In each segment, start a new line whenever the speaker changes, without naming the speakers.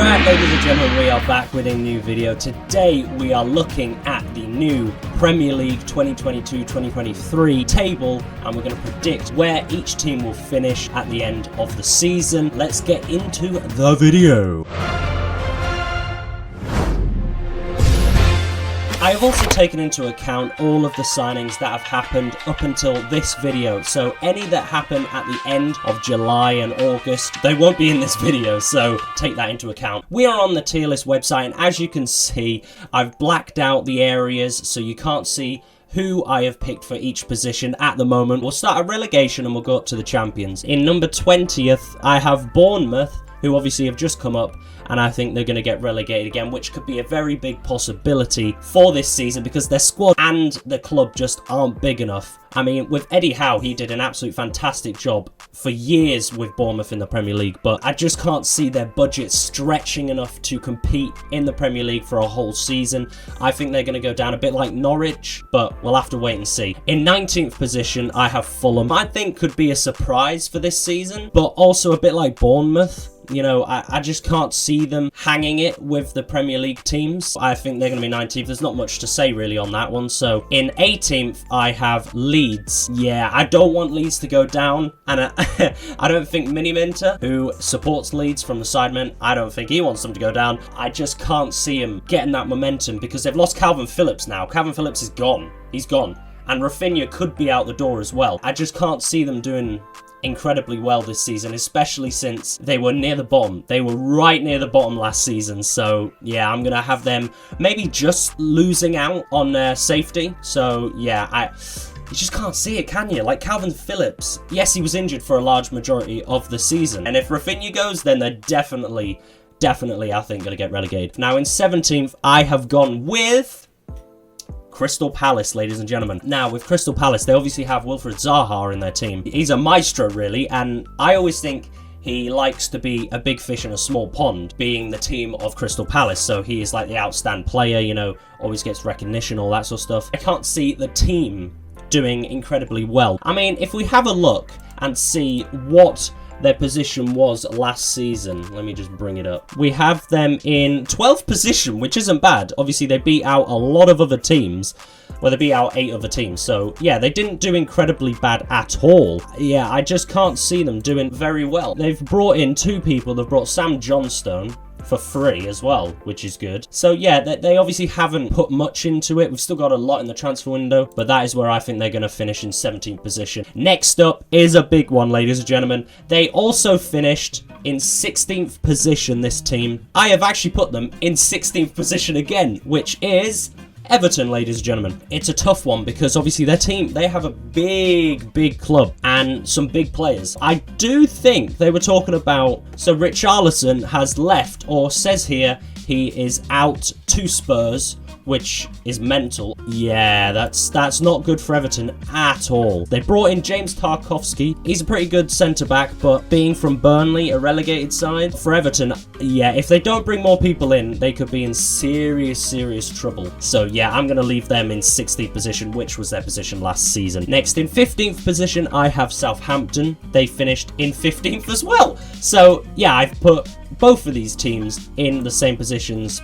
Alright, ladies and gentlemen, we are back with a new video. Today we are looking at the new Premier League 2022-2023 table, and we're going to predict where each team will finish at the end of the season. Let's get into the video. I have also taken into account all of the signings that have happened up until this video. So any that happen at the end of July and August, they won't be in this video, so take that into account. We are on the tier list website, and as you can see, I've blacked out the areas so you can't see who I have picked for each position at the moment. We'll start at relegation and we'll go up to the champions. In number 20th, I have Bournemouth, who obviously have just come up, and I think they're going to get relegated again, which could be a very big possibility for this season because their squad and the club just aren't big enough. I mean, with Eddie Howe, he did an absolute fantastic job for years with Bournemouth in the Premier League, but I just can't see their budget stretching enough to compete in the Premier League for a whole season. I think they're going to go down a bit like Norwich, but we'll have to wait and see. In 19th position, I have Fulham. I think could be a surprise for this season, but also a bit like Bournemouth. You know, I just can't see them hanging it with the Premier League teams. I think they're going to be 19th. There's not much to say really on that one. So in 18th, I have Leeds. Yeah, I don't want Leeds to go down. And I don't think Miniminter, who supports Leeds from the Sidemen, I don't think he wants them to go down. I just can't see him getting that momentum because they've lost Calvin Phillips now. Calvin Phillips is gone. He's gone. And Rafinha could be out the door as well. I just can't see them doing incredibly well this season, especially since they were near the bottom. They were right near the bottom last season, so yeah, I'm gonna have them maybe just losing out on safety. So yeah, you just can't see it, can you? Like Calvin Phillips, yes, he was injured for a large majority of the season, and if Rafinha goes, then they're definitely I think gonna get relegated. Now in 17th, I have gone with Crystal Palace, ladies and gentlemen. Now, with Crystal Palace, they obviously have Wilfried Zaha in their team. He's a maestro, really, and I always think he likes to be a big fish in a small pond, being the team of Crystal Palace. So he is like the outstanding player, you know, always gets recognition, all that sort of stuff. I can't see the team doing incredibly well. I mean, if we have a look and see what their position was last season. Let me just bring it up. We have them in 12th position, which isn't bad. Obviously, they beat out a lot of other teams. Well, they beat out 8 other teams. So, yeah, they didn't do incredibly bad at all. Yeah, I just can't see them doing very well. They've brought in 2 people. They've brought Sam Johnstone for free as well, which is good. So yeah, they obviously haven't put much into it. We've still got a lot in the transfer window, but that is where I think they're going to finish in 17th position. Next up is a big one, ladies and gentlemen. They also finished in 16th position, this team. I have actually put them in 16th position again, which is Everton, ladies and gentlemen. It's a tough one because obviously their team, they have a big club and some big players. I do think they were talking about, so Richarlison has left, or says here he is out to Spurs, which is mental. Yeah, that's not good for Everton at all. They brought in James Tarkowski. He's a pretty good centre-back, but being from Burnley, a relegated side, for Everton, yeah, if they don't bring more people in, they could be in serious trouble. So yeah, I'm going to leave them in 16th position, which was their position last season. Next, in 15th position, I have Southampton. They finished in 15th as well. So yeah, I've put both of these teams in the same positions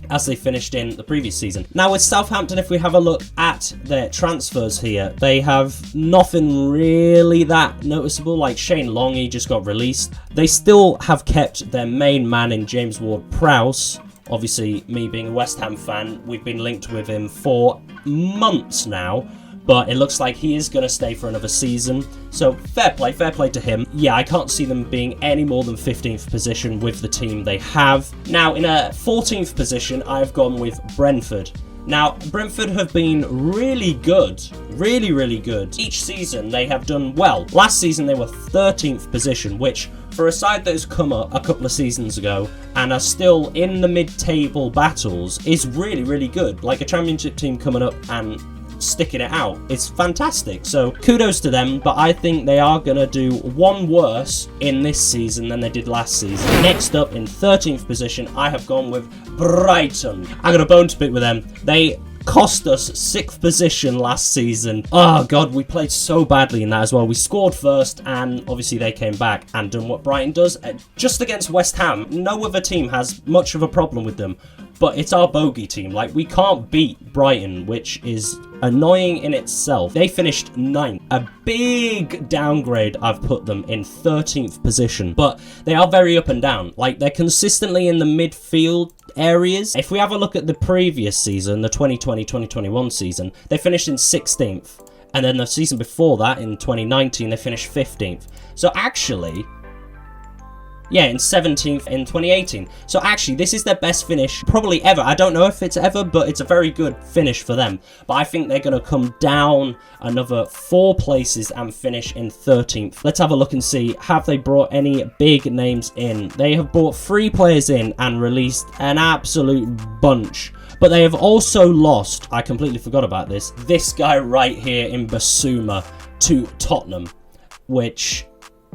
as they finished in the previous season. Now with Southampton, if we have a look at their transfers here, they have nothing really that noticeable. Like Shane Long, he just got released. They still have kept their main man in James Ward-Prowse. Obviously, me being a West Ham fan, we've been linked with him for months now, but it looks like he is going to stay for another season. So fair play to him. Yeah, I can't see them being any more than 15th position with the team they have. Now, in a 14th position, I've gone with Brentford. Now, Brentford have been really good, really good. Each season, they have done well. Last season, they were 13th position, which for a side that has come up a couple of seasons ago and are still in the mid-table battles is really good. Like a championship team coming up and sticking it out. It's fantastic. So kudos to them, but I think they are going to do one worse in this season than they did last season. Next up, in 13th position, I have gone with Brighton. I got a bone to pick with them. They cost us 6th position last season. Oh god, we played so badly in that as well. We scored first, and obviously they came back and done what Brighton does. Just against West Ham, no other team has much of a problem with them. But it's our bogey team. Like, we can't beat Brighton, which is annoying in itself. They finished 9th. A big downgrade. I've put them in 13th position. But they are very up and down. Like, they're consistently in the midfield areas. If we have a look at the previous season, the 2020-2021 season, they finished in 16th. And then the season before that, in 2019, they finished 15th. So actually... yeah, in 17th in 2018. So actually, this is their best finish probably ever. I don't know if it's ever, but it's a very good finish for them. But I think they're going to come down another 4 places and finish in 13th. Let's have a look and see, have they brought any big names in? They have brought 3 players in and released an absolute bunch. But they have also lost, I completely forgot about this guy right here in Basuma to Tottenham, which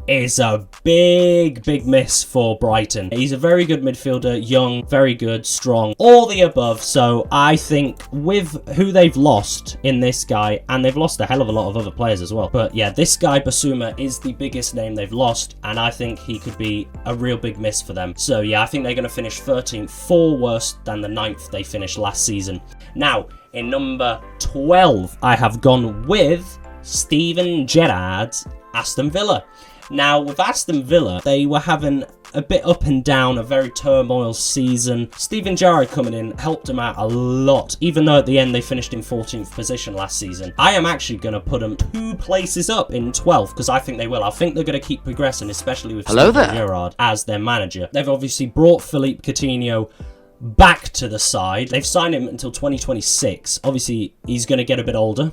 is a big miss for Brighton. He's a very good midfielder, young, very good, strong, all the above. So I think with who they've lost in this guy, and they've lost a hell of a lot of other players as well. But yeah, this guy, Basuma, is the biggest name they've lost, and I think he could be a real big miss for them. So yeah, I think they're going to finish 13th, 4 worse than the 9th they finished last season. Now, in number 12, I have gone with Steven Gerrard's Aston Villa. Now, with Aston Villa, they were having a bit up and down, a very turmoil season. Steven Gerrard coming in helped them out a lot, even though at the end they finished in 14th position last season. I am actually going to put them 2 places up in 12th, because I think they will. I think they're going to keep progressing, especially with Steven Gerrard as their manager. They've obviously brought Philippe Coutinho back to the side. They've signed him until 2026. Obviously, he's going to get a bit older.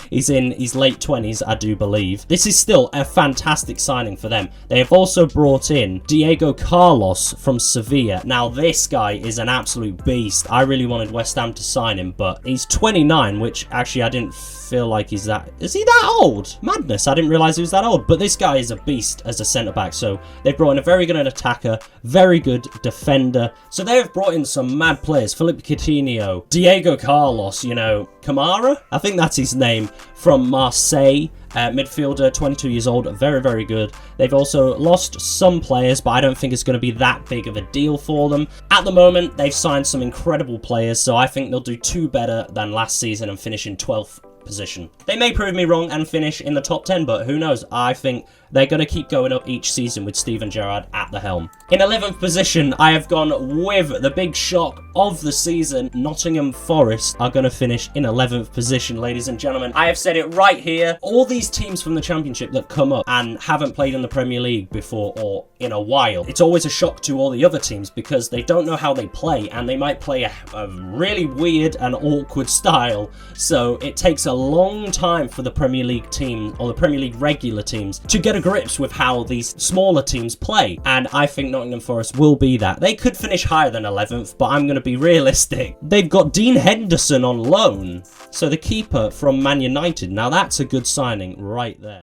He's in his late 20s, I do believe. This is still a fantastic signing for them. They have also brought in Diego Carlos from Sevilla. Now, this guy is an absolute beast. I really wanted West Ham to sign him, but he's 29, which actually I didn't feel like he's that... Is he that old? Madness. I didn't realise he was that old. But this guy is a beast as a centre-back. So they've brought in a very good attacker, very good defender. So they've brought in some mad players. Philippe Coutinho, Diego Carlos, you know, Kamara? I think that's his name, from Marseille. Midfielder, 22 years old, very good. They've also lost some players, but I don't think it's going to be that big of a deal for them. At the moment, they've signed some incredible players, so I think they'll do 2 better than last season and finish in 12th position. They may prove me wrong and finish in the top 10, but who knows? I think they're going to keep going up each season with Steven Gerrard at the helm. In 11th position, I have gone with the big shock of the season. Nottingham Forest are going to finish in 11th position, ladies and gentlemen. I have said it right here. All these teams from the Championship that come up and haven't played in the Premier League before or in a while, it's always a shock to all the other teams because they don't know how they play, and they might play a really weird and awkward style. So it takes a long time for the Premier League team or the Premier League regular teams to get a grips with how these smaller teams play, and I think Nottingham Forest will be that. They could finish higher than 11th, but I'm going to be realistic. They've got Dean Henderson on loan, so the keeper from Man United. Now that's a good signing right there.